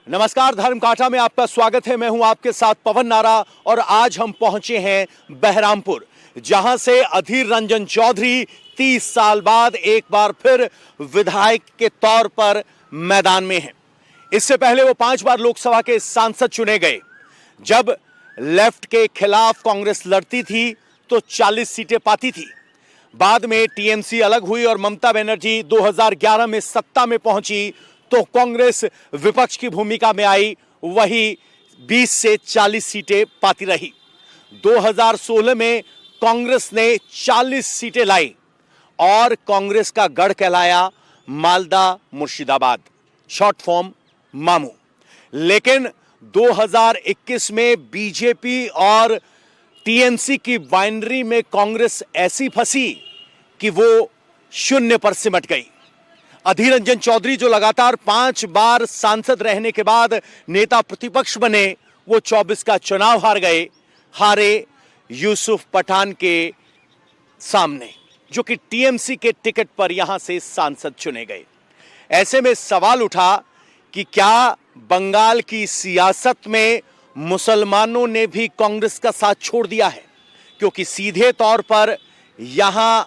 नमस्कार, धर्म कांटा में आपका स्वागत है। मैं हूं आपके साथ पवन नारा और आज हम पहुंचे हैं बहरामपुर, जहां से अधीर रंजन चौधरी 30 साल बाद एक बार फिर विधायक के तौर पर मैदान में हैं। इससे पहले वो 5 बार लोकसभा के सांसद चुने गए। जब लेफ्ट के खिलाफ कांग्रेस लड़ती थी तो 40 सीटें पाती थी। बाद में टीएमसी अलग हुई और ममता बनर्जी 2011 में सत्ता में पहुंची तो कांग्रेस विपक्ष की भूमिका में आई, वही 20 से 40 सीटें पाती रही। 2016 में कांग्रेस ने 40 सीटें लाई और कांग्रेस का गढ़ कहलाया मालदा मुर्शिदाबाद, शॉर्ट फॉर्म मामू। लेकिन 2021 में बीजेपी और टीएमसी की बाइनरी में कांग्रेस ऐसी फंसी कि वो शून्य पर सिमट गई। अधीर रंजन चौधरी जो लगातार 5 बार सांसद रहने के बाद नेता प्रतिपक्ष बने, वो 24 का चुनाव हारे यूसुफ पठान के सामने, जो कि टीएमसी के टिकट पर यहां से सांसद चुने गए। ऐसे में सवाल उठा कि क्या बंगाल की सियासत में मुसलमानों ने भी कांग्रेस का साथ छोड़ दिया है, क्योंकि सीधे तौर पर यहां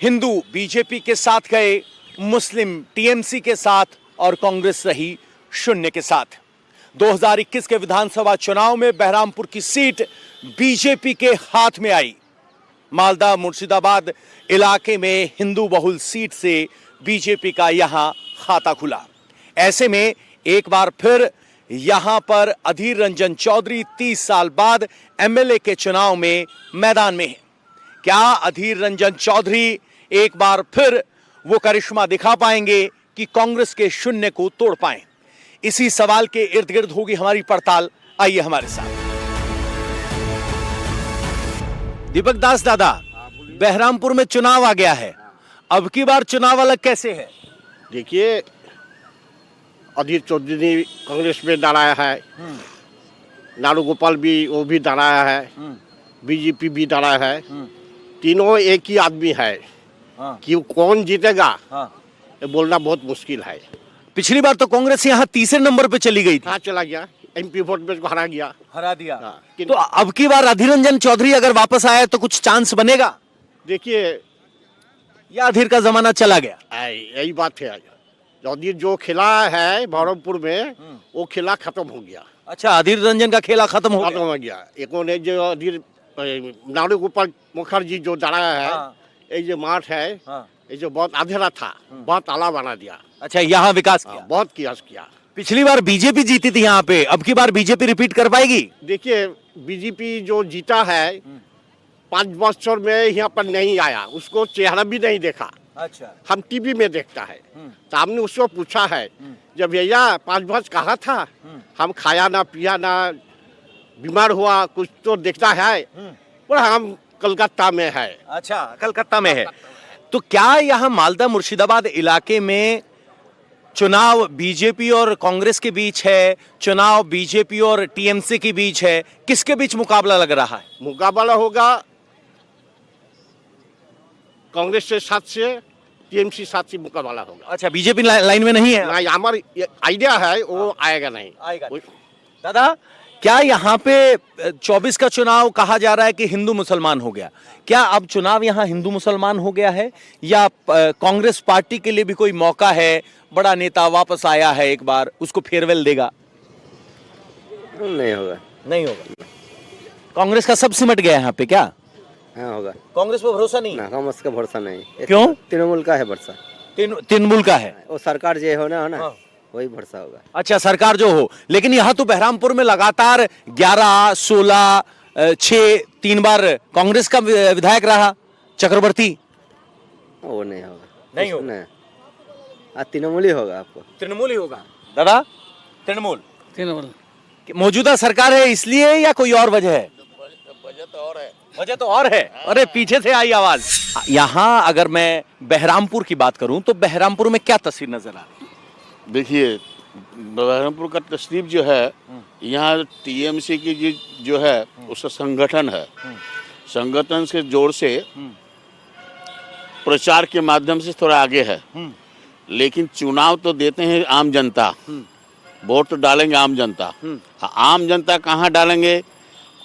हिंदू बीजेपी के साथ गए, मुस्लिम टीएमसी के साथ और कांग्रेस रही शून्य के साथ। 2021 के विधानसभा चुनाव में बहरामपुर की सीट बीजेपी के हाथ में आई। मालदा मुर्शिदाबाद इलाके में हिंदू बहुल सीट से बीजेपी का यहां खाता खुला। ऐसे में एक बार फिर यहां पर अधीर रंजन चौधरी 30 साल बाद एमएलए के चुनाव में मैदान में है। क्या अधीर रंजन चौधरी एक बार फिर वो करिश्मा दिखा पाएंगे कि कांग्रेस के शून्य को तोड़ पाएं? इसी सवाल के इर्द गिर्द होगी हमारी पड़ताल। आइए हमारे साथ। दीपक दास दादा, बहरामपुर में चुनाव आ गया है, अब की बार चुनाव अलग कैसे है? देखिए, अधीर चौधरी ने कांग्रेस में डराया है, नारू गोपाल भी वो भी डराया है, बीजेपी भी डराया है। तीनों एक ही आदमी है। कि कौन जीतेगा ये बोलना बहुत मुश्किल है। पिछली बार तो कांग्रेस यहाँ तीसरे नंबर पे चली गई थी। कहाँ चला गया? एमपी वोट में हरा दिया। तो अब की बार अधीर रंजन चौधरी अगर वापस आए तो कुछ चांस बनेगा? देखिए, या अधीर का जमाना चला गया? यही बात है। अधीर जो खेला है बहरमपुर में, वो खेला खत्म हो गया। अच्छा, अधीर रंजन का खेला खत्म हो गया। एक ने जो अधीर नारू गोपाल मुखर्जी जो डराया है, ये जो माठ है, ये जो बहुत अंधेरा था, बहुत ताला बना दिया। अच्छा, यहाँ विकास किया? बहुत किया। पिछली बार बीजेपी जीती थी यहाँ पे, अब की बार बीजेपी रिपीट कर पाएगी? देखिए, बीजेपी जो जीता है 5 वर्षों में यहाँ पर नहीं आया, उसको चेहरा भी नहीं देखा। अच्छा, हम टीवी में देखता है। तो हमने उसको पूछा है, जब भैया 5 वर्ष कहाँ था, हम खाया ना पिया ना, बीमार हुआ, कुछ तो देखता है? बोला हम कलकत्ता में है। अच्छा, कलकत्ता में है। तो क्या यहाँ मालदा मुर्शिदाबाद इलाके में चुनाव बीजेपी और कांग्रेस के बीच है, चुनाव बीजेपी और टीएमसी के बीच है, किसके बीच मुकाबला लग रहा है? मुकाबला होगा कांग्रेस के साथ से टीएमसी साथ से मुकाबला होगा। अच्छा, बीजेपी लाइन में नहीं है? नहीं, हमारा आइडिया है वो आएगा नहीं। दादा, क्या यहाँ पे 24 का चुनाव कहा जा रहा है कि हिंदू मुसलमान हो गया, क्या अब चुनाव यहाँ हिंदू मुसलमान हो गया है, या कांग्रेस पार्टी के लिए भी कोई मौका है? बड़ा नेता वापस आया है, एक बार उसको फेयरवेल देगा? नहीं होगा। कांग्रेस का सब सिमट गया यहाँ पे क्या? हाँ, होगा। कांग्रेस पे भरोसा नहीं? कांग्रेस का भरोसा नहीं। क्यों? तृणमूल का है भरोसा। तृणमूल का है? वो सरकार जो हो ना वही भरोसा होगा। अच्छा, सरकार जो हो। लेकिन यहाँ तो बहरामपुर में लगातार 11, 16, 6 3 बार कांग्रेस का विधायक रहा चक्रवर्ती। वो नहीं होगा। नहीं होगा? तृणमूल ही होगा। आपको तृणमूल ही होगा दादा? तृणमूल मौजूदा सरकार है इसलिए, या कोई और वजह है? वजह तो और है। अरे पीछे से आई आवाज। यहाँ अगर मैं बहरामपुर की बात करूं तो बहरामपुर में क्या तस्वीर नजर आ रही? देखिए, बहरमपुर का तस्वीर जो है, यहाँ टीएमसी की जो है उसका संगठन है। संगठन के जोर से प्रचार के माध्यम से थोड़ा आगे है, लेकिन चुनाव तो देते हैं आम जनता। वोट तो डालेंगे आम जनता। आम जनता कहाँ डालेंगे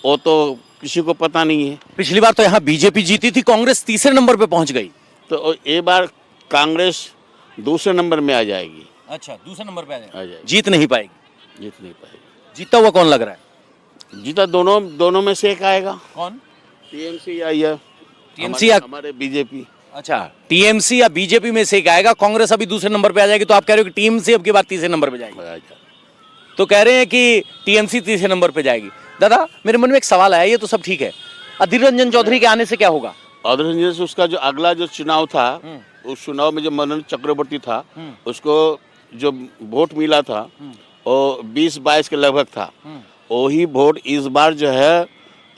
वो तो किसी को पता नहीं है। पिछली बार तो यहाँ बीजेपी जीती थी, कांग्रेस तीसरे नंबर पे पहुंच गई। तो ये बार कांग्रेस दूसरे नंबर में आ जाएगी। अच्छा, दूसरे नंबर पे आ जाएगी। जीत नहीं पाएगी। जीत नहीं पाएगी। जीतता हुआ कौन लग रहा है? जीता दोनों में से एक आएगा। कौन? टीएमसी या टीएमसी या हमारे बीजेपी। अच्छा, टीएमसी या बीजेपी में से एक आएगा। कांग्रेस अभी दूसरे नंबर पे आ जाएगी, तो आप कह रहे हो कि टीएमसी अब की बार तीसरे नंबर पे जाएगी। तो कह रहे हैं कि टीएमसी तीसरे नंबर पे जाएगी। दादा, मेरे मन में एक सवाल आया, ये तो सब ठीक है, अधीर रंजन चौधरी के आने से क्या होगा? अधीर रंजन से उसका जो अगला जो चुनाव था, उस चुनाव में जो मनन चक्रवर्ती था, उसको जो वोट मिला था वो 20-22 के लगभग था। वही वोट इस बार जो है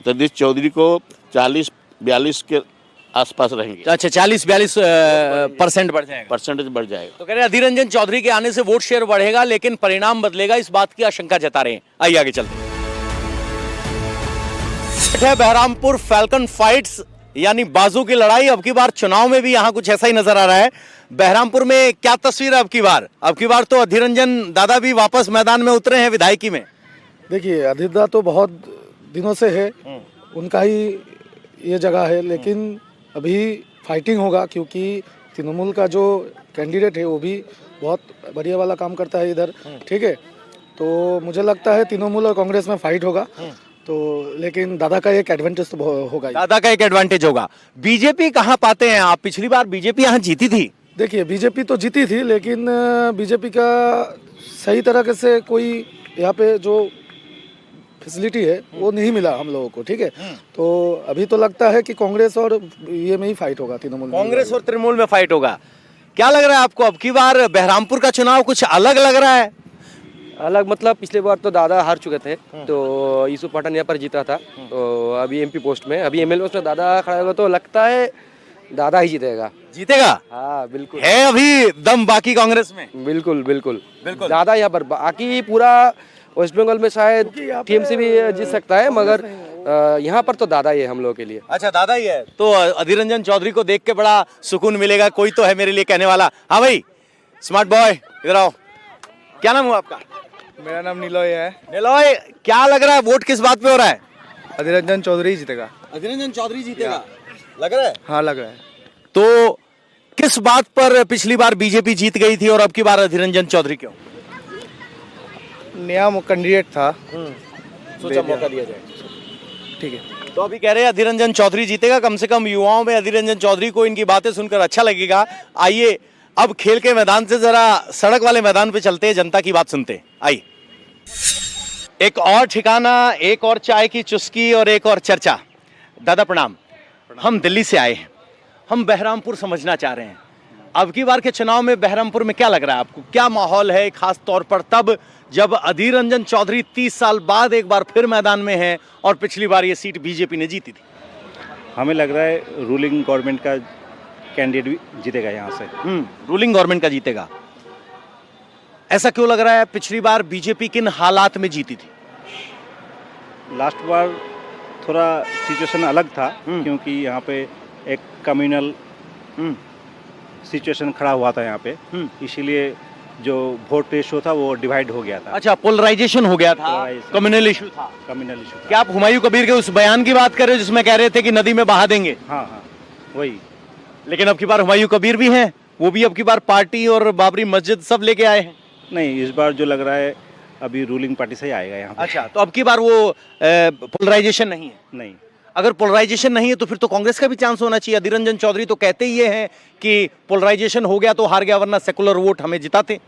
जगदीश चौधरी को 40-42 के आसपास रहेंगे। अच्छा, 40-42% बढ़ जाएगा, परसेंटेज बढ़ जाएगा। तो कह रहे हैं अधीर रंजन चौधरी के आने से वोट शेयर बढ़ेगा, लेकिन परिणाम बदलेगा, इस बात की आशंका जता रहे हैं। आइए आगे चलते हैं। बहरामपुर फैल्कन फाइट्स यानी बाजू की लड़ाई। अब की बार चुनाव में भी यहाँ कुछ ऐसा ही नजर आ रहा है। बहरामपुर में क्या तस्वीर है अब की बार? अब की बार तो अधीर रंजन दादा भी वापस मैदान में उतरे हैं विधायकी में। देखिए, अधीर दा तो बहुत दिनों से है, उनका ही ये जगह है, लेकिन अभी फाइटिंग होगा, क्योंकि तृणमूल का जो कैंडिडेट है वो भी बहुत बढ़िया वाला काम करता है इधर। ठीक है, तो मुझे लगता है तृणमूल और कांग्रेस में फाइट होगा, तो लेकिन दादा का एक एडवांटेज तो होगा ही। दादा का एक एडवांटेज होगा। बीजेपी कहाँ पाते हैं आप? पिछली बार बीजेपी यहाँ जीती थी। देखिए, बीजेपी तो जीती थी, लेकिन बीजेपी का सही तरीके से कोई यहाँ पे जो फैसिलिटी है वो नहीं मिला हम लोगों को। ठीक है, तो अभी तो लगता है कि कांग्रेस और ये में ही फाइट होगा, तृणमूल कांग्रेस और तृणमूल में फाइट होगा। क्या लग रहा है आपको, अब की बार बहरामपुर का चुनाव कुछ अलग लग रहा है? अलग मतलब पिछले बार तो दादा हार चुके थे, तो यूसुफ पठान यहाँ पर जीता था, तो अभी एमपी पोस्ट में, अभी एमएलए पोस्ट में दादा खड़ा होगा, तो लगता है दादा ही जीतेगा। जीतेगा? हाँ बिल्कुल है अभी दम बाकी कांग्रेस में। बिल्कुल बिल्कुल दादा यहाँ पर, बाकी पूरा वेस्ट बंगाल में शायद टीएमसी भी जीत सकता है, मगर यहाँ पर तो दादा ही है हम लोगों के लिए। अच्छा, दादा ही है, तो अधीर रंजन चौधरी को देख के बड़ा सुकून मिलेगा। कोई तो है मेरे लिए कहने वाला। हाँ भाई, स्मार्ट बॉय इधर आओ। क्या नाम हुआ आपका? मेरा नाम निलॉय है। निलॉय, क्या लग रहा है, वोट किस बात पे हो रहा है? अधीर रंजन चौधरी जीतेगा। अधीर रंजन चौधरी जीतेगा लग रहा है? हाँ, लग रहा है। तो किस बात पर पिछली बार बीजेपी जीत गई थी और अब की बार अधीर रंजन चौधरी क्यों? नया कैंडिडेट था, सोचा मौका दिया जाए। ठीक है। तो अभी कह रहे हैं अधीर रंजन चौधरी जीतेगा। कम से कम युवाओं में अधीर रंजन चौधरी को इनकी बातें सुनकर अच्छा लगेगा। आइए अब खेल के मैदान से जरा सड़क वाले मैदान पे चलते हैं, जनता की बात सुनते हैं। आइए, एक और ठिकाना, एक और चाय की चुस्की और एक और चर्चा। दादा प्रणाम। हम दिल्ली से आए हैं, हम बहरामपुर समझना चाह रहे हैं। अब की बार के चुनाव में बहरामपुर में क्या लग रहा है आपको, क्या माहौल है, खास तौर पर तब जब अधीर रंजन चौधरी 30 साल बाद एक बार फिर मैदान में है और पिछली बार ये सीट बीजेपी ने जीती थी? हमें लग रहा है रूलिंग गवर्नमेंट का कैंडिडेट भी जीतेगा यहाँ से। रूलिंग गवर्नमेंट का जीतेगा। ऐसा क्यों लग रहा है? पिछली बार बीजेपी किन हालात में जीती थी? लास्ट बार थोड़ा सिचुएशन अलग था, क्योंकि यहाँ पे एक कम्युनल सिचुएशन खड़ा हुआ था यहाँ पे, इसीलिए जो वोट रेशो था वो डिवाइड हो गया था। अच्छा, पोलराइजेशन हो गया था, कम्युनल इशू था। कम्युनल इशू था। क्या आप हुमायूं कबीर के उस बयान की बात कर रहे हो जिसमें कह रहे थे कि नदी में बहा देंगे? हाँ हाँ, वही। लेकिन अब की बार हुमायूं कबीर भी हैं, वो भी अब की बार पार्टी और बाबरी मस्जिद सब लेके आए हैं। नहीं, इस बार जो लग रहा है अभी रूलिंग पार्टी से ही आएगा यहाँ पे। अच्छा, तो अब की बार वो पोलराइजेशन नहीं है? नहीं, अगर पोलराइजेशन नहीं है तो फिर तो कांग्रेस का भी चांस होना चाहिए। अधीर रंजन चौधरी तो कहते ही ये हैं कि पोलराइजेशन हो गया तो हार गया, वरना सेकुलर वोट हमें जिताते।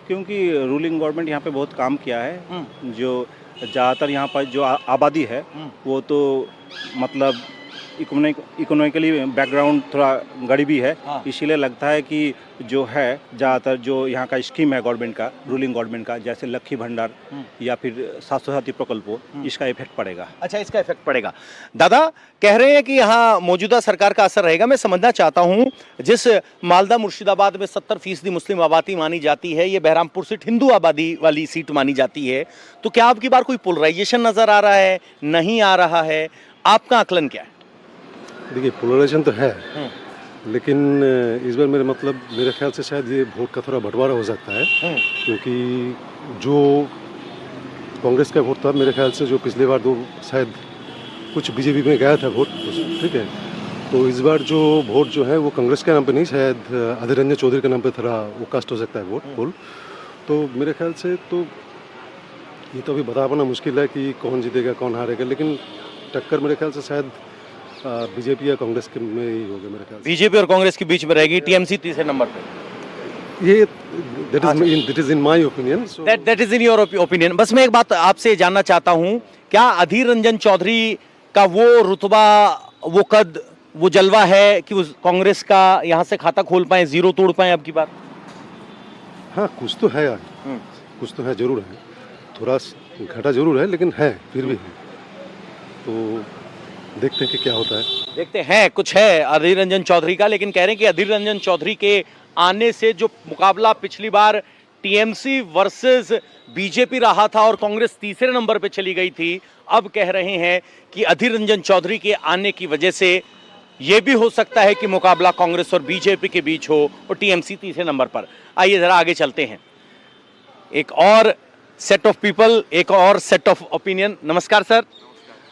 क्योंकि रूलिंग गवर्नमेंट यहाँ पे बहुत काम किया है। जो ज़्यादातर यहाँ पर जो आबादी है वो तो मतलब इकोनॉमिकली बैकग्राउंड थोड़ा गरीबी है। हाँ। इसीलिए लगता है कि जो है ज़्यादातर जो यहाँ का स्कीम है गवर्नमेंट का, रूलिंग गवर्नमेंट का, जैसे लक्ष्मी भंडार या फिर स्वास्थ्य साथी प्रकल्प, इसका इफेक्ट पड़ेगा। अच्छा, इसका इफेक्ट पड़ेगा। दादा कह रहे हैं कि यहाँ मौजूदा सरकार का असर रहेगा। मैं समझना चाहता हूँ, जिस मालदा मुर्शिदाबाद में 70% मुस्लिम आबादी मानी जाती है, ये बहरामपुर सीट हिंदू आबादी वाली सीट मानी जाती है, तो क्या आपकी बार कोई पोलराइजेशन नजर आ रहा है, नहीं आ रहा है? आपका आकलन क्या है? देखिए, पोलराइजेशन तो है, लेकिन इस बार मेरे ख्याल से शायद ये वोट का थोड़ा बंटवारा हो सकता है, क्योंकि जो कांग्रेस का वोट था मेरे ख्याल से जो पिछले बार शायद कुछ बीजेपी में गया था वोट, ठीक है, तो इस बार जो वोट जो है वो कांग्रेस के नाम पे नहीं, शायद अधीर रंजन चौधरी के नाम पे थोड़ा वो कास्ट हो सकता है वोट। तो मेरे ख्याल से तो ये तो अभी बता पाना मुश्किल है कि कौन जीतेगा कौन हारेगा, लेकिन टक्कर मेरे ख्याल से शायद बीजेपी या कांग्रेस के में ही होगा मेरे ख्याल से। बीजेपी और कांग्रेस के बीच में रहेगी, टीएमसी तीसरे नंबर पे। ये that is in my opinion, that is in your opinion. बस मैं एक बात आपसे जानना चाहता हूं, क्या अधीर रंजन चौधरी का वो रुतबा, वो कद, वो जलवा है कि उस कांग्रेस का यहां से खाता खोल पाए, जीरो तोड़ पाए अब की बार? हाँ कुछ तो है यार, कुछ तो है, जरूर है, थोड़ा घटा जरूर है, लेकिन है, फिर भी है। तो देखते हैं कि क्या होता है। देखते हैं, कुछ है अधीर रंजन चौधरी का, लेकिन कह रहे हैं कि अधीर रंजन चौधरी के आने से जो मुकाबला पिछली बार टीएमसी वर्सेस बीजेपी रहा था और कांग्रेस तीसरे नंबर पे चली गई थी, अब कह रहे हैं कि अधीर रंजन चौधरी के आने की वजह से ये भी हो सकता है कि मुकाबला कांग्रेस और बीजेपी के बीच हो और टीएमसी तीसरे नंबर पर। आइए जरा आगे चलते हैं, एक और सेट ऑफ पीपल, एक और सेट ऑफ ओपिनियन। नमस्कार सर,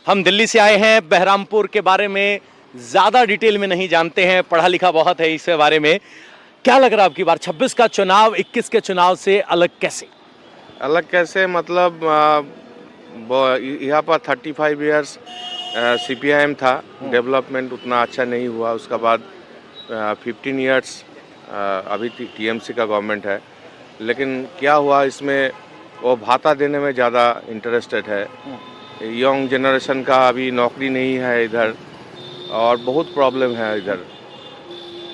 हम दिल्ली से आए हैं, बहरामपुर के बारे में ज़्यादा डिटेल में नहीं जानते हैं, पढ़ा लिखा बहुत है इसके बारे में। क्या लग रहा है आपकी बार 26 का चुनाव 21 के चुनाव से अलग कैसे? अलग कैसे मतलब यहाँ पर 35 इयर्स CPIM था, डेवलपमेंट उतना अच्छा नहीं हुआ। उसका बाद 15 इयर्स अभी TMC का गवर्नमेंट है, लेकिन क्या हुआ इसमें वो भाता देने में ज़्यादा इंटरेस्टेड है। यंग जनरेशन का अभी नौकरी नहीं है इधर, और बहुत प्रॉब्लम है इधर,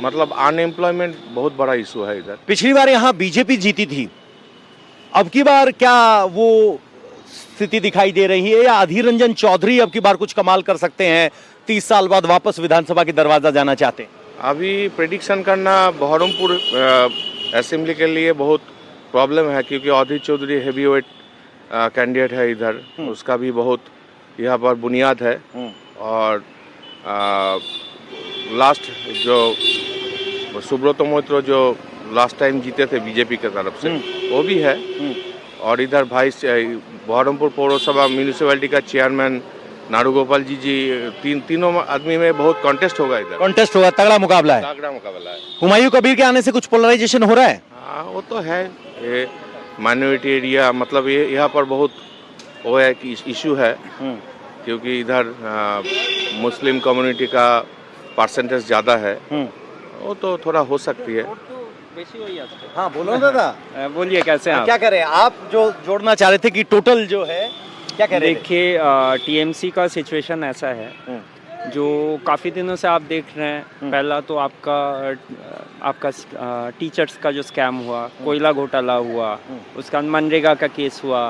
मतलब अनएम्प्लॉयमेंट बहुत बड़ा इशू है इधर। पिछली बार यहाँ बीजेपी जीती थी, अब की बार क्या वो स्थिति दिखाई दे रही है, या अधीर रंजन चौधरी अब की बार कुछ कमाल कर सकते हैं, 30 साल बाद वापस विधानसभा के दरवाजा जाना चाहते हैं? अभी प्रेडिक्शन करना बहरमपुर असेंबली के लिए बहुत प्रॉब्लम है, क्योंकि अधीर चौधरी हैवी वेट कैंडिडेट है इधर, उसका भी बहुत यहाँ पर बुनियाद है। और लास्ट जो सुब्रत मोइत्र जो लास्ट टाइम जीते थे बीजेपी के तरफ से, वो भी है। और इधर भाई बहरमपुर पौरसभा म्यूनिसिपैलिटी का चेयरमैन नारुगोपाल जी तीनों आदमी में बहुत कॉन्टेस्ट होगा इधर। कॉन्टेस्ट होगा, तगड़ा मुकाबला है। तगड़ा मुकाबला है। हुमायूं कबीर के आने से कुछ पोलराइजेशन हो रहा है? हाँ वो तो है, ये माइनॉरिटी एरिया, मतलब ये यहाँ पर बहुत वो है कि इशू है, क्योंकि इधर मुस्लिम कम्युनिटी का परसेंटेज ज़्यादा है, वो तो थोड़ा हो सकती है। हाँ बोलो दादा। बोलिए कैसे हैं आप? क्या करें, आप जो जोड़ना चाह रहे थे कि टोटल जो है क्या कह रहे थे? देखिए TMC का सिचुएशन ऐसा है, जो काफ़ी दिनों से आप देख रहे हैं। पहला तो आपका टीचर्स का जो स्कैम हुआ, कोयला घोटाला हुआ, उसका मनरेगा का केस हुआ,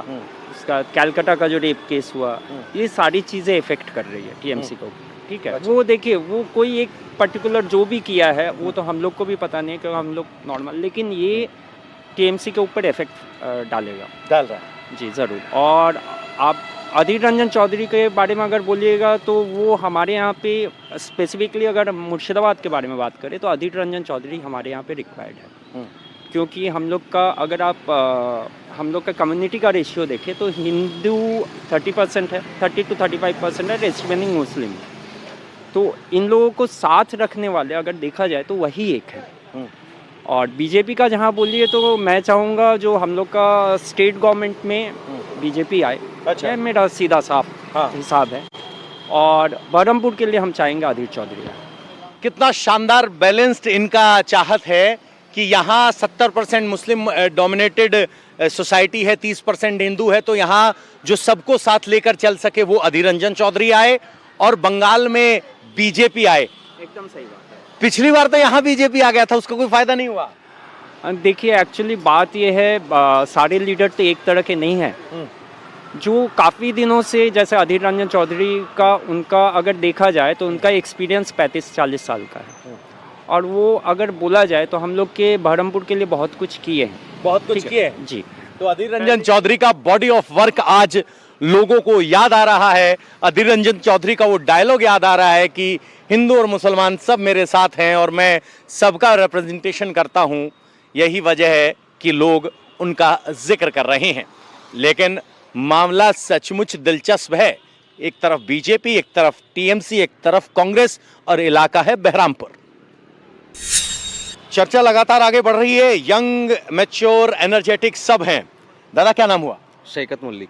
उसका कैलकाटा का जो रेप केस हुआ, ये सारी चीज़ें इफ़ेक्ट कर रही है TMC को, ठीक है। वो देखिए, वो कोई एक पर्टिकुलर जो भी किया है वो तो हम लोग को भी पता नहीं है, क्योंकि हम लोग नॉर्मल, लेकिन ये TMC के ऊपर इफेक्ट डाल रहा है जी ज़रूर। और आप अधीर रंजन चौधरी के बारे में अगर बोलिएगा तो वो हमारे यहाँ पे स्पेसिफिकली अगर मुर्शिदाबाद के बारे में बात करें तो अधीर रंजन चौधरी हमारे यहाँ पे रिक्वायर्ड है, क्योंकि हम लोग का अगर आप हम लोग का कम्युनिटी का रेशियो देखें तो हिंदू 30% है, 30 to 35% है, रिमेनिंग मुस्लिम। तो इन लोगों को साथ रखने वाले अगर देखा जाए तो वही एक है। और बीजेपी का जहाँ बोलिए तो मैं चाहूँगा जो हम लोग का स्टेट गवर्नमेंट में बीजेपी आए। अच्छा। ये मेरा सीधा साफ हिसाब है, और बहरमपुर के लिए हम चाहेंगे अधीर चौधरी। कितना शानदार बैलेंस्ड इनका चाहत है कि यहाँ 70% मुस्लिम डोमिनेटेड सोसाइटी है, 30% हिंदू है, तो यहाँ जो सबको साथ लेकर चल सके वो अधीर रंजन चौधरी आए, और बंगाल में बीजेपी आए। एकदम सही बात है। पिछली बार तो यहाँ बीजेपी आ गया था, उसका कोई फायदा नहीं हुआ। देखिए एक्चुअली बात यह है, सारे लीडर तो एक तरह के नहीं हैं। जो काफ़ी दिनों से, जैसे अधीर रंजन चौधरी का, उनका अगर देखा जाए तो उनका एक्सपीरियंस 35-40 साल का है, और वो अगर बोला जाए तो हम लोग के बहरमपुर के लिए बहुत कुछ किए हैं। बहुत कुछ किए हैं जी। तो अधीर रंजन चौधरी का बॉडी ऑफ वर्क आज लोगों को याद आ रहा है, अधीर रंजन चौधरी का वो डायलॉग याद आ रहा है कि हिंदू और मुसलमान सब मेरे साथ हैं और मैं सबका रिप्रेजेंटेशन करता हूं। यही वजह है कि लोग उनका जिक्र कर रहे हैं। लेकिन मामला सचमुच दिलचस्प है। एक तरफ बीजेपी, एक तरफ टीएमसी, एक तरफ कांग्रेस और इलाका है बहरामपुर। चर्चा लगातार आगे बढ़ रही है। यंग, मैच्योर, एनर्जेटिक सब हैं। दादा क्या नाम हुआ? शैकत मलिक।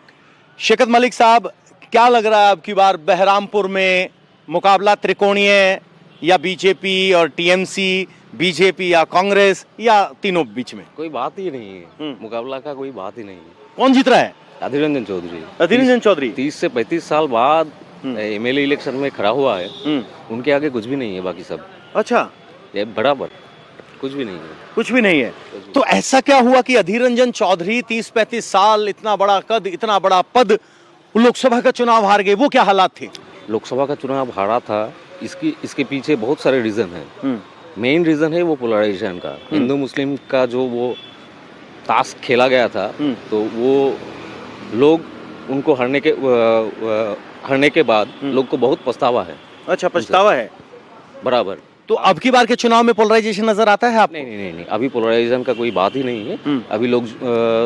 शैकत मलिक साहब, क्या लग रहा है अब की बार बहरामपुर में मुकाबला त्रिकोणीय या बीजेपी और टीएमसी, बीजेपी या कांग्रेस, या तीनों बीच में? कोई बात ही नहीं है, मुकाबला का कोई बात ही नहीं है। कौन जीत रहा है? अधीर रंजन चौधरी। अधीर रंजन चौधरी 30 से 35 साल बाद एमएलए इलेक्शन में खड़ा हुआ है। उनके आगे कुछ भी नहीं है, बाकी सब अच्छा, ये बराबर कुछ भी नहीं है। कुछ भी नहीं है। तो ऐसा क्या हुआ कि अधीर रंजन चौधरी 30-35 साल, इतना बड़ा कद, इतना बड़ा पद, लोकसभा का चुनाव हार गए? वो क्या हालात थे? लोकसभा का चुनाव हारा था, इसके पीछे बहुत सारे रीजन है। मेन रीजन है वो पोलराइजेशन का, हिंदू मुस्लिम का जो वो ताश खेला गया था, तो वो लोग उनको हरने के बाद लोग को बहुत पछतावा है। अच्छा, पछतावा है बराबर। तो अब की बार के चुनाव में पोलराइजेशन नजर आता है आपको? नहीं, अभी पोलराइजेशन का कोई बात ही नहीं है। अभी लोग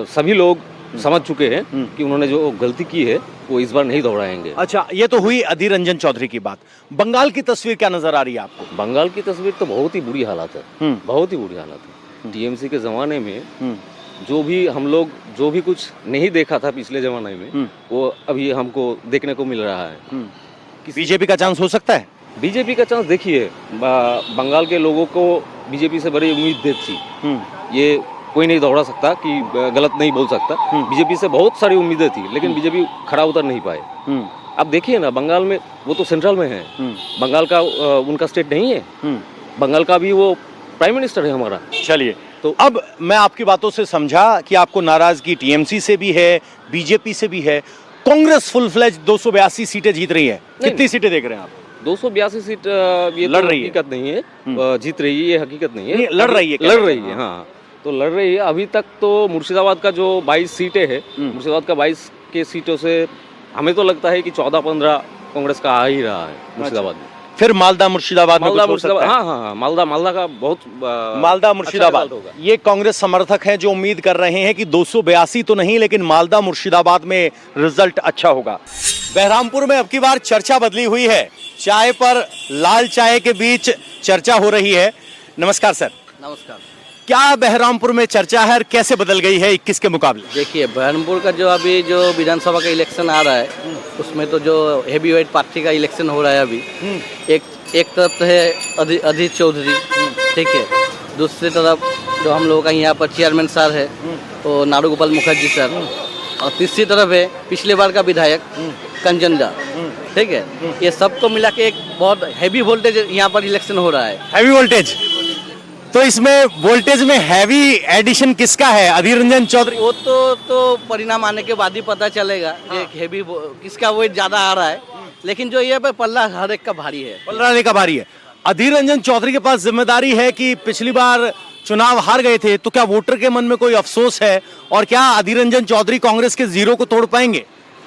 सभी लोग समझ चुके हैं कि उन्होंने जो गलती की है वो इस बार नहीं दोहराएंगे। अच्छा, ये तो हुई अधीर रंजन चौधरी की बात। बंगाल की तस्वीर क्या नजर आ रही है आपको? बंगाल की तस्वीर तो बहुत ही बुरी हालत है, बहुत ही बुरी हालत है। टीएमसी के जमाने में जो भी हम लोग जो भी कुछ नहीं देखा था पिछले जमाने में, वो अभी हमको देखने को मिल रहा है। बीजेपी का चांस हो सकता है? बीजेपी का चांस देखिए, बंगाल के लोगों को बीजेपी से बड़ी उम्मीद थी। ये कोई नहीं दौड़ा सकता कि गलत नहीं बोल सकता। बीजेपी से बहुत सारी उम्मीदें थी, लेकिन बीजेपी खड़ा उतर नहीं पाए। अब देखिए ना, बंगाल में वो तो सेंट्रल में है, बंगाल का उनका स्टेट नहीं है, बंगाल का भी वो प्राइम मिनिस्टर है हमारा। चलिए, तो अब मैं आपकी बातों से समझा कि आपको नाराजगी टीएमसी से भी है, बीजेपी से भी है। कांग्रेस फुल फ्लेज 282 सीटें जीत रही है। कितनी सीटें देख रहे हैं आप? 282 सीट ये लड़ तो रही है, हकीकत नहीं है, जीत रही है ये हकीकत नहीं है। नहीं, लड़ रही है, हाँ, तो लड़ रही है। अभी तक तो मुर्शिदाबाद का जो 22 सीटें हैं, मुर्शिदाबाद का 22 के सीटों से हमें तो लगता है कि 14-15 कांग्रेस का आ ही रहा है मुर्शिदाबाद में। फिर मालदा मुर्शिदाबाद में कुछ हो सकता है? हाँ, मालदा का बहुत मालदा मुर्शिदाबाद अच्छा, ये कांग्रेस समर्थक हैं जो उम्मीद कर रहे हैं कि 282 तो नहीं, लेकिन मालदा मुर्शिदाबाद में रिजल्ट अच्छा होगा। बहरामपुर में अब की बार चर्चा बदली हुई है। चाय पर लाल चाय के बीच चर्चा हो रही है। नमस्कार सर। नमस्कार। क्या बहरामपुर में चर्चा है और कैसे बदल गई है 21 के मुकाबले? देखिए, बहरामपुर का जो अभी जो विधानसभा का इलेक्शन आ रहा है, उसमें तो जो हेवी वेट पार्टी का इलेक्शन हो रहा है अभी, एक तरफ तो है अधीर चौधरी, ठीक है, दूसरी तरफ जो हम लोगों का यहाँ पर चेयरमैन सर है वो नारू गोपाल मुखर्जी सर, और तीसरी तरफ है पिछले बार का विधायक कंचनदा, ठीक है। ये सबको मिला के एक बहुत हैवी वोल्टेज यहाँ पर इलेक्शन हो रहा है। Heavy voltage? तो इसमें वोल्टेज में हैवी एडिशन किसका है? अधीर रंजन चौधरी? वो तो परिणाम आने के बाद ही पता चलेगा कि हैवी किसका वेट ज्यादा आ रहा है, लेकिन जो ये पे पल्ला हर एक का भारी है। पल्ला का भारी है। अधीर रंजन चौधरी के पास जिम्मेदारी है कि पिछली बार चुनाव हार गए थे, तो क्या वोटर के मन में कोई अफसोस है? और क्या अधीर रंजन चौधरी कांग्रेस के जीरो को तोड़ पाएंगे?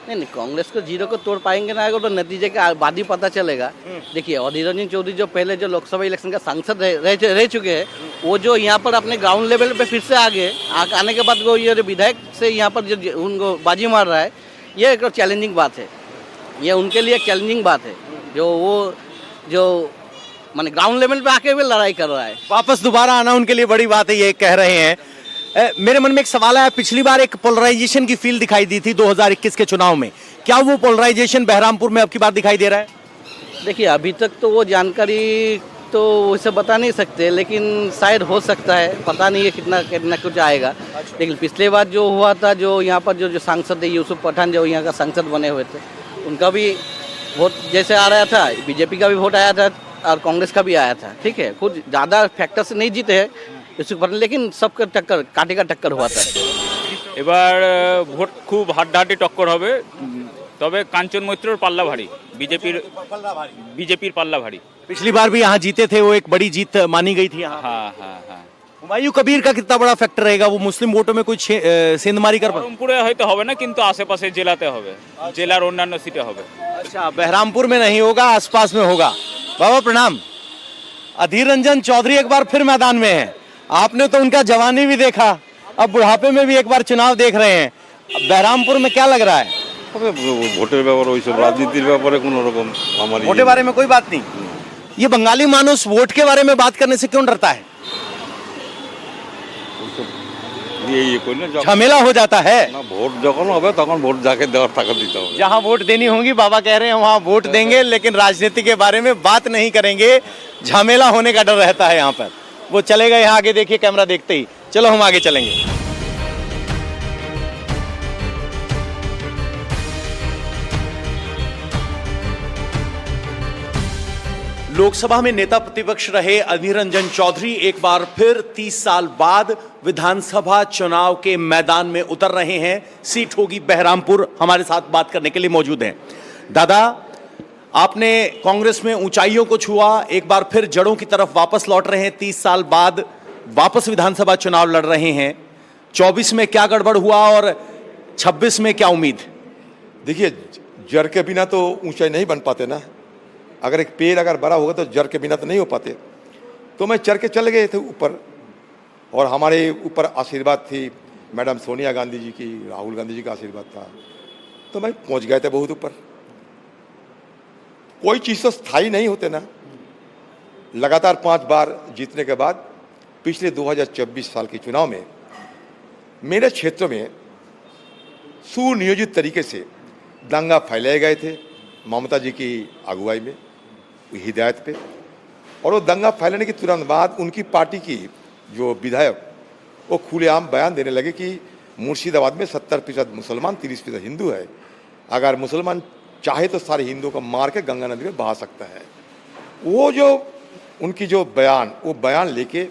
नहीं, कांग्रेस को जीरो को तोड़ पाएंगे ना, तो नतीजे के बाद ही पता चलेगा। देखिए, अधीर रंजन चौधरी जो पहले जो लोकसभा इलेक्शन का सांसद रह चुके हैं, वो जो यहाँ पर अपने ग्राउंड लेवल पे फिर से आने के बाद वो ये विधायक से यहाँ पर जो उनको बाजी मार रहा है, ये एक चैलेंजिंग बात है। ये उनके लिए चैलेंजिंग बात है, जो माने ग्राउंड लेवल पे आके भी लड़ाई कर रहा है। वापस दोबारा आना उनके लिए बड़ी बात है, ये कह रहे हैं। मेरे मन में एक सवाल है, पिछली बार एक पोलराइजेशन की फील दिखाई दी थी 2021 के चुनाव में, क्या वो पोलराइजेशन बहरामपुर में अब की बार दिखाई दे रहा है? देखिए, अभी तक तो वो जानकारी तो वैसे बता नहीं सकते, लेकिन शायद हो सकता है, पता नहीं है कितना कुछ आएगा। लेकिन पिछले बार जो हुआ था, जो यहाँ पर जो सांसद है यूसुफ पठान, जो यहाँ का सांसद बने हुए थे, उनका भी वोट जैसे आ रहा था, बीजेपी का भी वोट आया था और कांग्रेस का भी आया था, ठीक है। कुछ ज़्यादा फैक्टर से नहीं जीते हैं यूसुफ पठान, लेकिन सबका टक्कर काटे का टक्कर हुआ था। এবার ভোট খুব হাড্ডাহাড্ডি টক্কর হবে, তবে কাঞ্চন মৈত্রর পাল্লা ভারী, বিজেপির পাল্লা ভারী। पिछली बार भी यहाँ जीते थे, वो एक बड़ी जीत मानी गई थी यहाँ। हाँ हाँ हाँ, हुमायूं कबीर का कितना बड़ा फैक्टर रहेगा? वो मुस्लिम वोटों में कोई सेंधमारी कर पाए? বহরমপুরে হয়তো হবে না, কিন্তু আশেপাশে জেলাতে হবে, জেলার অন্যান্য সিটে হবে। अच्छा, बहरामपुर में नहीं होगा, आसपास में होगा। बाबा प्रणाम। अधीर रंजन चौधरी एक बार फिर मैदान में है। आपने तो उनका जवानी भी देखा, अब बुढ़ापे में भी एक बार चुनाव देख रहे हैं। बहरामपुर में क्या लग रहा है? ভোটের ব্যাপার ওইসব রাজনীতির ব্যাপারে কোনো রকম আমার वोट के बारे में कोई बात नहीं। ये बंगाली मानुस वोट के बारे में बात करने से क्यों डरता है? ইয়ে করি না झमेला हो जाता है। না ভোট যখন হবে তখন ভোট যাকে দেওয়ার টাকা দিতে হবে। जहां वोट देनी होगी, बाबा कह रहे हैं वहां वोट देंगे, लेकिन राजनीति के बारे में बात नहीं करेंगे। झमेला होने का डर रहता है यहाँ पर। वो चलेगा, यहाँ आगे देखिए, कैमरा देखते ही। चलो हम आगे चलेंगे। लोकसभा में नेता प्रतिपक्ष रहे अधीर रंजन चौधरी एक बार फिर 30 साल बाद विधानसभा चुनाव के मैदान में उतर रहे हैं। सीट होगी बहरामपुर। हमारे साथ बात करने के लिए मौजूद हैं। दादा, आपने कांग्रेस में ऊंचाइयों को छुआ, एक बार फिर जड़ों की तरफ वापस लौट रहे हैं। 30 साल बाद वापस विधानसभा चुनाव लड़ रहे हैं। 24 में क्या गड़बड़ हुआ और 26 में क्या उम्मीद? देखिए, जड़ के बिना तो ऊंचाई नहीं बन पाते ना। अगर एक पेड़ अगर बड़ा होगा तो जड़ के बिना तो नहीं हो पाते। तो मैं चढ़ के चले गए थे ऊपर, और हमारे ऊपर आशीर्वाद थी मैडम सोनिया गांधी जी की, राहुल गांधी जी का आशीर्वाद था, तो मैं पहुंच गए थे बहुत ऊपर। कोई चीज़ तो स्थायी नहीं होते ना। लगातार 5 बार जीतने के बाद पिछले 2024 साल के चुनाव में मेरे क्षेत्र में सुनियोजित तरीके से दंगा फैलाए गए थे ममता जी की अगुवाई में, हिदायत पे। और वो दंगा फैलाने के तुरंत बाद उनकी पार्टी की जो विधायक वो खुलेआम बयान देने लगे कि मुर्शिदाबाद में 70% मुसलमान 30% हिंदू है, अगर मुसलमान चाहे तो सारे हिंदुओं को मार के गंगा नदी में बहा सकता है। वो जो उनकी जो बयान, वो बयान लेके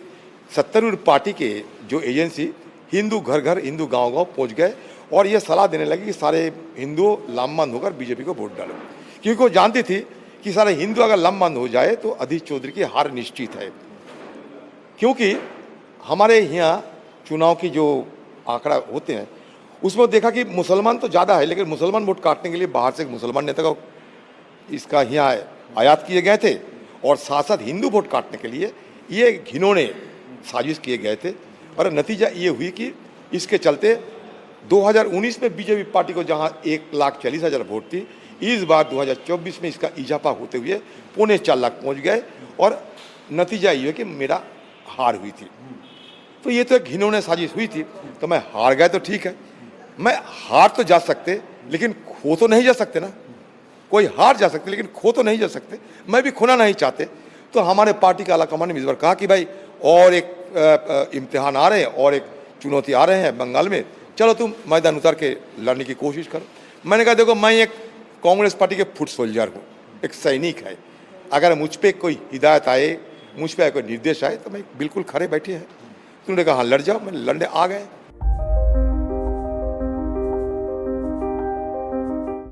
सत्तारूढ़ पार्टी के जो एजेंसी हिंदू घर घर, हिंदू गांव गांव पहुंच गए और ये सलाह देने लगे कि सारे हिंदू लामबंद होकर बीजेपी को वोट डालो, क्योंकि वो जानती थी कि सारे हिंदू अगर लामबंद हो जाए तो अधीर चौधरी की हार निश्चित है। क्योंकि हमारे यहाँ चुनाव की जो आंकड़ा होते हैं उसमें देखा कि मुसलमान तो ज़्यादा है, लेकिन मुसलमान वोट काटने के लिए बाहर से एक मुसलमान नेता को इसका यहाँ आयात किए गए थे, और साथ साथ हिंदू वोट काटने के लिए ये घिनौने साजिश किए गए थे। और नतीजा ये हुई कि इसके चलते 2019 में बीजेपी पार्टी को जहां 1,40,000 वोट थी, इस बार 2024 में इसका इजाफा होते हुए 4.25 लाख पहुंच गए, और नतीजा ये है कि मेरा हार हुई थी। तो ये तो घिनौने साजिश हुई थी। तो मैं हार गया तो ठीक है, मैं हार तो जा सकते लेकिन खो तो नहीं जा सकते ना। कोई हार जा सकते लेकिन खो तो नहीं जा सकते। मैं भी खोना नहीं चाहते। तो हमारे पार्टी का आलाकमान ने इस बार कहा कि भाई और एक इम्तिहान आ रहे हैं और एक चुनौती आ रहे हैं बंगाल में, चलो तुम मैदान उतर के लड़ने की कोशिश करो। मैंने कहा देखो, मैं एक कांग्रेस पार्टी के फुट सोल्जर हूँ, एक सैनिक है। अगर मुझ पर कोई हिदायत आए, मुझ पर कोई निर्देश आए तो मैं बिल्कुल खड़े बैठे हैं। तुमने कहा हाँ लड़ जाओ, मैं लड़ने आ गए।